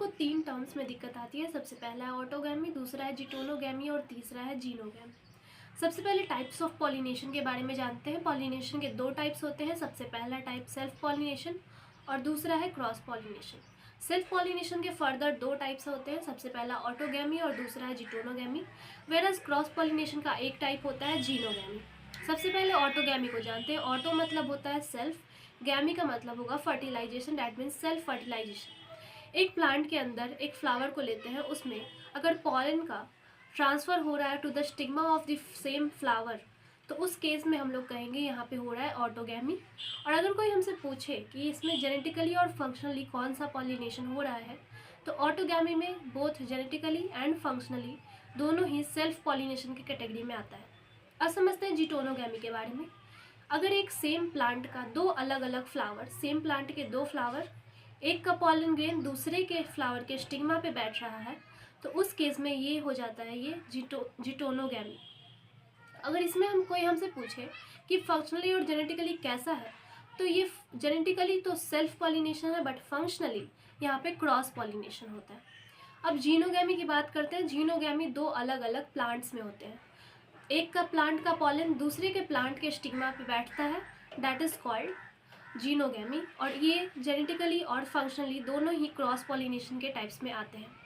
को 3 टर्म्स में दिक्कत आती है। सबसे पहला है ऑटोगैमी, दूसरा है जिटोनोगैमी और तीसरा है जीनोगैमी। सबसे पहले टाइप्स ऑफ पॉलिनेशन के बारे में जानते हैं। पॉलिनेशन के 2 टाइप्स होते हैं। सबसे पहला टाइप सेल्फ पॉलिनेशन और दूसरा है क्रॉस पॉलिनेशन। सेल्फ पॉलिनेशन के फर्दर 2 टाइप्स होते हैं। सबसे पहला ऑटोगैमी और दूसरा है जिटोनोगैमी। वेरएज क्रॉस पॉलिनेशन का एक टाइप होता है जीनोगैमी। सबसे पहले ऑटोगैमी को जानते हैं। ऑटो मतलब होता है सेल्फ, गैमी का मतलब होगा fertilization, that means self fertilization. एक प्लांट के अंदर एक फ्लावर को लेते हैं, उसमें अगर पॉलन का ट्रांसफ़र हो रहा है to the stigma of the same flower, तो उस केस में हम लोग कहेंगे यहाँ पे हो रहा है ऑटोगैमी। और अगर कोई हमसे पूछे कि इसमें जेनेटिकली और फंक्शनली कौन सा पॉलिनेशन हो रहा है, तो ऑटोगैमी में बोथ जेनेटिकली एंड फंक्शनली दोनों ही सेल्फ पॉलिनेशन की कैटेगरी में आता है। अब समझते हैं जिटोनोगैमी के बारे में। अगर एक सेम प्लांट का 2 अलग अलग फ्लावर, सेम प्लांट के 2 फ्लावर, एक का पॉलन ग्रेन दूसरे के फ्लावर के स्टिग्मा पे बैठ रहा है, तो उस केस में ये हो जाता है ये जिटोनोगैमी। अगर इसमें हमसे पूछे कि फंक्शनली और जेनेटिकली कैसा है, तो ये जेनेटिकली तो सेल्फ पॉलिनेशन है, बट फंक्शनली यहाँ पे क्रॉस पॉलिनेशन होता है। अब जीनोगैमी की बात करते हैं। जीनोगैमी 2 अलग अलग प्लांट्स में होते हैं। एक का प्लांट का पॉलन दूसरे के प्लांट के स्टिग्मा पे बैठता है, दैट इज कॉल्ड जीनोगैमी। और ये जेनेटिकली और फंक्शनली दोनों ही क्रॉस पॉलिनेशन के टाइप्स में आते हैं।